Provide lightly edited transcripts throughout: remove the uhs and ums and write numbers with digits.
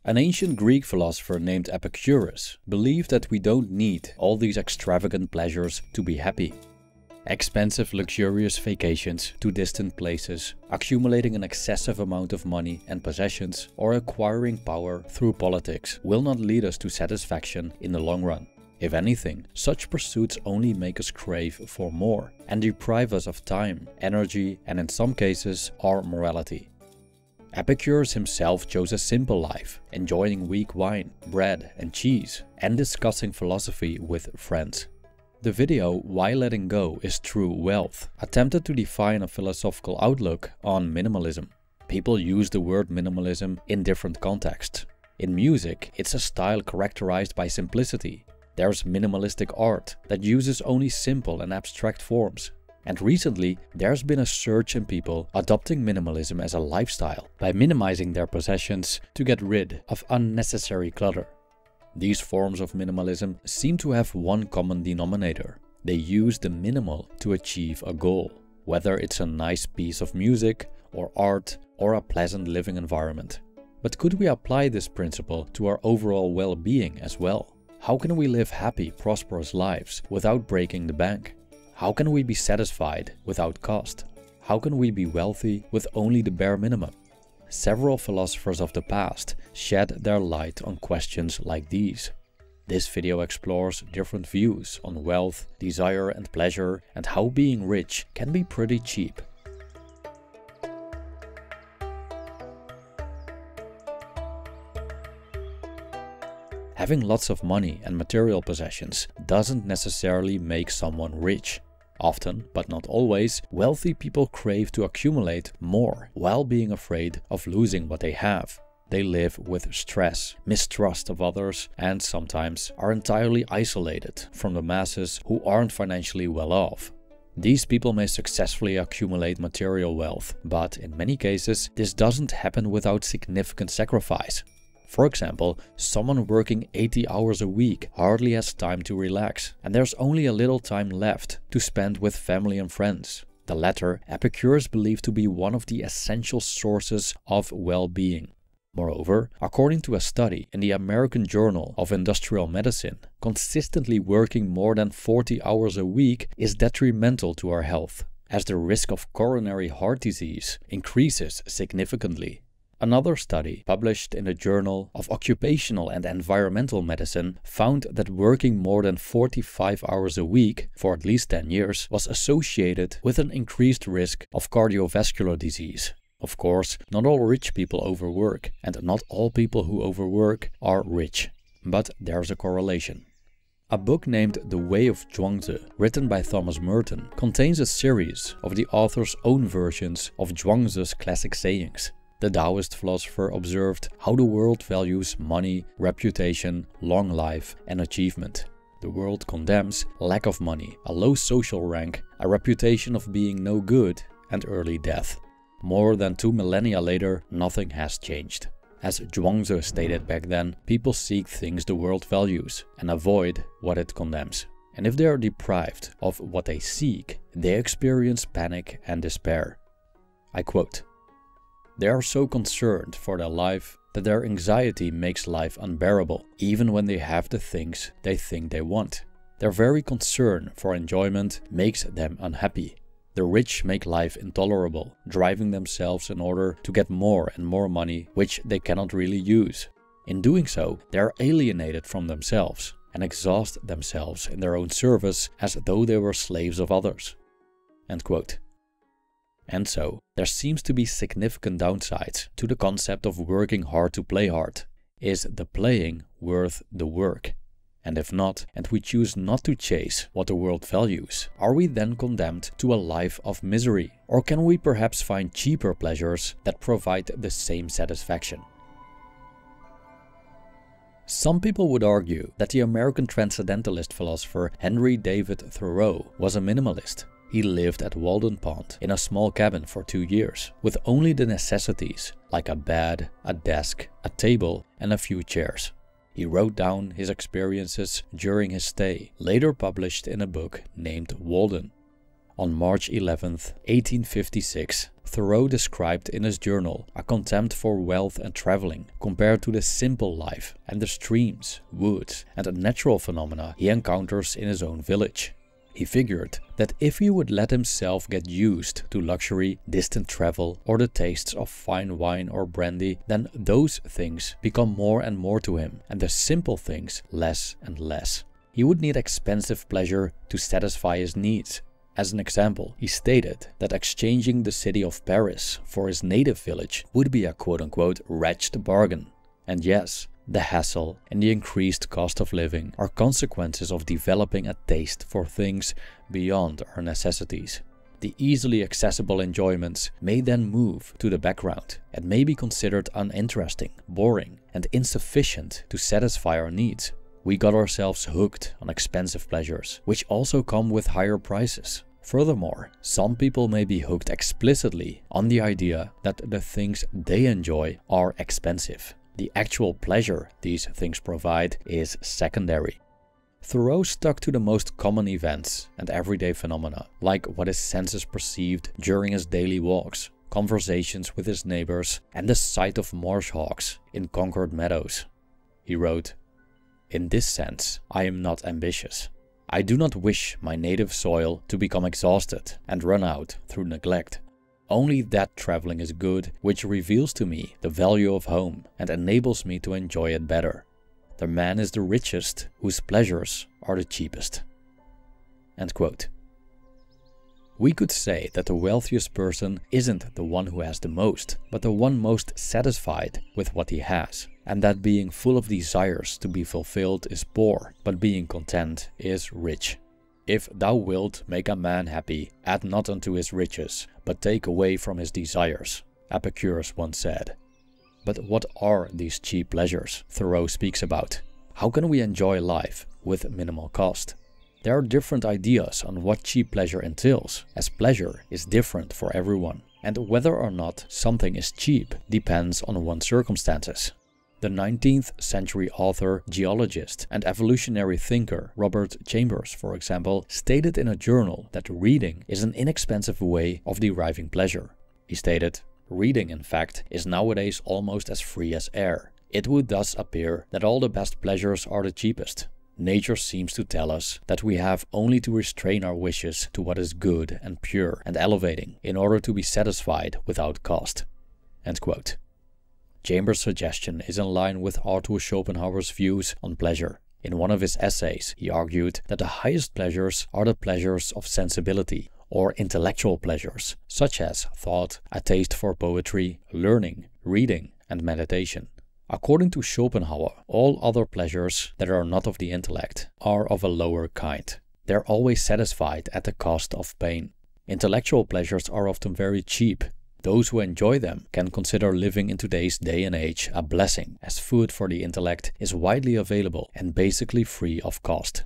An ancient Greek philosopher named Epicurus believed that we don't need all these extravagant pleasures to be happy. Expensive, luxurious vacations to distant places, accumulating an excessive amount of money and possessions, or acquiring power through politics will not lead us to satisfaction in the long run. If anything, such pursuits only make us crave for more and deprive us of time, energy, and in some cases, our morality. Epicurus himself chose a simple life, enjoying weak wine, bread and cheese, and discussing philosophy with friends. The video Why Letting Go is True Wealth attempted to define a philosophical outlook on minimalism. People use the word minimalism in different contexts. In music, it's a style characterized by simplicity. There's minimalistic art that uses only simple and abstract forms. And recently, there's been a surge in people adopting minimalism as a lifestyle by minimizing their possessions to get rid of unnecessary clutter. These forms of minimalism seem to have one common denominator. They use the minimal to achieve a goal, whether it's a nice piece of music or art or a pleasant living environment. But could we apply this principle to our overall well-being as well? How can we live happy, prosperous lives without breaking the bank? How can we be satisfied without cost? How can we be wealthy with only the bare minimum? Several philosophers of the past shed their light on questions like these. This video explores different views on wealth, desire and pleasure, and how being rich can be pretty cheap. Having lots of money and material possessions doesn't necessarily make someone rich. Often, but not always, wealthy people crave to accumulate more while being afraid of losing what they have. They live with stress, mistrust of others, and sometimes are entirely isolated from the masses who aren't financially well off. These people may successfully accumulate material wealth, but in many cases, this doesn't happen without significant sacrifice. For example, someone working 80 hours a week hardly has time to relax, and there's only a little time left to spend with family and friends. The latter, Epicurus believed to be one of the essential sources of well-being. Moreover, according to a study in the American Journal of Industrial Medicine, consistently working more than 40 hours a week is detrimental to our health, as the risk of coronary heart disease increases significantly. Another study, published in the Journal of Occupational and Environmental Medicine, found that working more than 45 hours a week for at least 10 years was associated with an increased risk of cardiovascular disease. Of course, not all rich people overwork, and not all people who overwork are rich. But there's a correlation. A book named The Way of Zhuangzi, written by Thomas Merton, contains a series of the author's own versions of Zhuangzi's classic sayings. The Taoist philosopher observed how the world values money, reputation, long life, and achievement. The world condemns lack of money, a low social rank, a reputation of being no good, and early death. More than 2 millennia later, nothing has changed. As Zhuangzi stated back then, people seek things the world values and avoid what it condemns. And if they are deprived of what they seek, they experience panic and despair. I quote, "They are so concerned for their life that their anxiety makes life unbearable, even when they have the things they think they want. Their very concern for enjoyment makes them unhappy. The rich make life intolerable, driving themselves in order to get more and more money, which they cannot really use. In doing so, they are alienated from themselves and exhaust themselves in their own service as though they were slaves of others." End quote. And so, there seems to be significant downsides to the concept of working hard to play hard. Is the playing worth the work? And if not, and we choose not to chase what the world values, are we then condemned to a life of misery? Or can we perhaps find cheaper pleasures that provide the same satisfaction? Some people would argue that the American transcendentalist philosopher Henry David Thoreau was a minimalist. He lived at Walden Pond in a small cabin for 2 years, with only the necessities like a bed, a desk, a table, and a few chairs. He wrote down his experiences during his stay, later published in a book named Walden. On March 11, 1856, Thoreau described in his journal a contempt for wealth and traveling compared to the simple life and the streams, woods, and natural phenomena he encounters in his own village. He figured that if he would let himself get used to luxury, distant travel, or the tastes of fine wine or brandy, then those things become more and more to him, and the simple things less and less. He would need expensive pleasure to satisfy his needs. As an example, he stated that exchanging the city of Paris for his native village would be a quote-unquote wretched bargain. And yes, the hassle and the increased cost of living are consequences of developing a taste for things beyond our necessities. The easily accessible enjoyments may then move to the background and may be considered uninteresting, boring, and insufficient to satisfy our needs. We got ourselves hooked on expensive pleasures, which also come with higher prices. Furthermore, some people may be hooked explicitly on the idea that the things they enjoy are expensive. The actual pleasure these things provide is secondary. Thoreau stuck to the most common events and everyday phenomena, like what his senses perceived during his daily walks, conversations with his neighbors, and the sight of marsh hawks in Concord meadows. He wrote, "In this sense, I am not ambitious. I do not wish my native soil to become exhausted and run out through neglect. Only that traveling is good which reveals to me the value of home and enables me to enjoy it better. The man is the richest whose pleasures are the cheapest." End quote. We could say that the wealthiest person isn't the one who has the most, but the one most satisfied with what he has, and that being full of desires to be fulfilled is poor, but being content is rich. "If thou wilt make a man happy, add not unto his riches, but take away from his desires," Epicurus once said. But what are these cheap pleasures Thoreau speaks about? How can we enjoy life with minimal cost? There are different ideas on what cheap pleasure entails, as pleasure is different for everyone, and whether or not something is cheap depends on one's circumstances. The 19th century author, geologist, and evolutionary thinker Robert Chambers, for example, stated in a journal that reading is an inexpensive way of deriving pleasure. He stated, "Reading, in fact, is nowadays almost as free as air. It would thus appear that all the best pleasures are the cheapest. Nature seems to tell us that we have only to restrain our wishes to what is good and pure and elevating in order to be satisfied without cost." End quote. Chambers' suggestion is in line with Arthur Schopenhauer's views on pleasure. In one of his essays, he argued that the highest pleasures are the pleasures of sensibility, or intellectual pleasures, such as thought, a taste for poetry, learning, reading, and meditation. According to Schopenhauer, all other pleasures that are not of the intellect are of a lower kind. They are always satisfied at the cost of pain. Intellectual pleasures are often very cheap. Those who enjoy them can consider living in today's day and age a blessing, as food for the intellect is widely available and basically free of cost.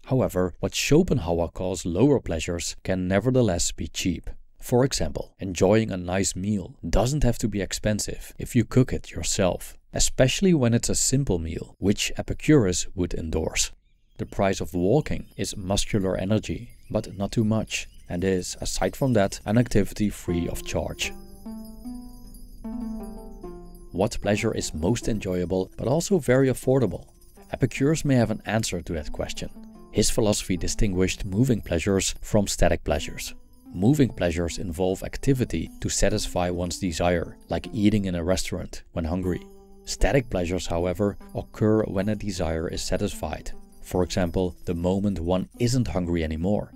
However, what Schopenhauer calls lower pleasures can nevertheless be cheap. For example, enjoying a nice meal doesn't have to be expensive if you cook it yourself, especially when it's a simple meal, which Epicurus would endorse. The price of walking is muscular energy, but not too much, and is, aside from that, an activity free of charge. What pleasure is most enjoyable, but also very affordable? Epicurus may have an answer to that question. His philosophy distinguished moving pleasures from static pleasures. Moving pleasures involve activity to satisfy one's desire, like eating in a restaurant when hungry. Static pleasures, however, occur when a desire is satisfied. For example, the moment one isn't hungry anymore.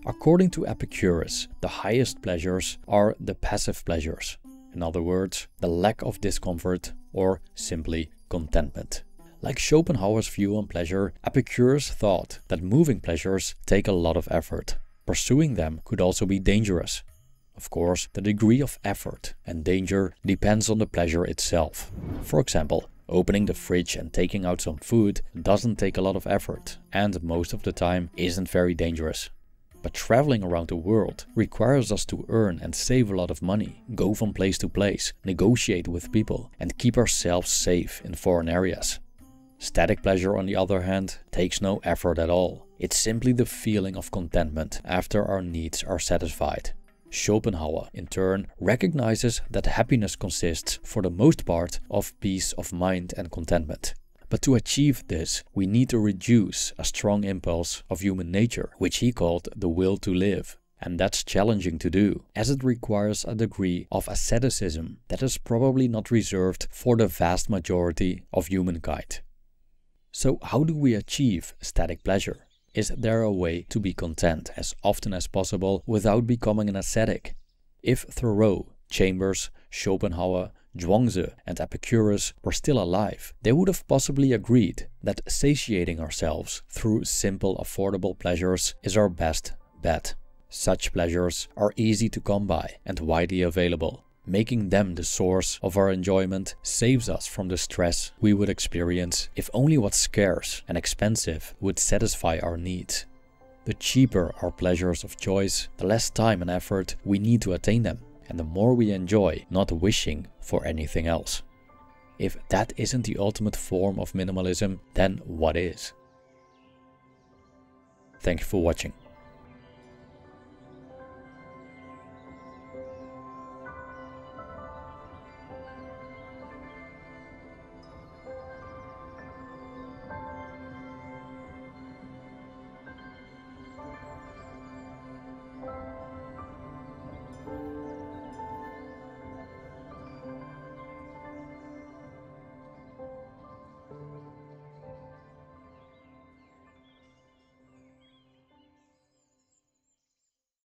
According to Epicurus, the highest pleasures are the passive pleasures. In other words, the lack of discomfort, or simply contentment. Like Schopenhauer's view on pleasure, Epicurus thought that moving pleasures take a lot of effort. Pursuing them could also be dangerous. Of course, the degree of effort and danger depends on the pleasure itself. For example, opening the fridge and taking out some food doesn't take a lot of effort, and most of the time isn't very dangerous. But traveling around the world requires us to earn and save a lot of money, go from place to place, negotiate with people, and keep ourselves safe in foreign areas. Static pleasure, on the other hand, takes no effort at all. It's simply the feeling of contentment after our needs are satisfied. Schopenhauer, in turn, recognizes that happiness consists, for the most part, of peace of mind and contentment. But to achieve this, we need to reduce a strong impulse of human nature, which he called the will to live. And that's challenging to do, as it requires a degree of asceticism that is probably not reserved for the vast majority of humankind. So how do we achieve static pleasure? Is there a way to be content as often as possible without becoming an ascetic? If Thoreau, Chambers, Schopenhauer, Zhuangzi and Epicurus were still alive, they would have possibly agreed that satiating ourselves through simple, affordable pleasures is our best bet. Such pleasures are easy to come by and widely available. Making them the source of our enjoyment saves us from the stress we would experience if only what's scarce and expensive would satisfy our needs. The cheaper our pleasures of choice, the less time and effort we need to attain them, and the more we enjoy not wishing for anything else. If that isn't the ultimate form of minimalism, then what is? Thank you for watching.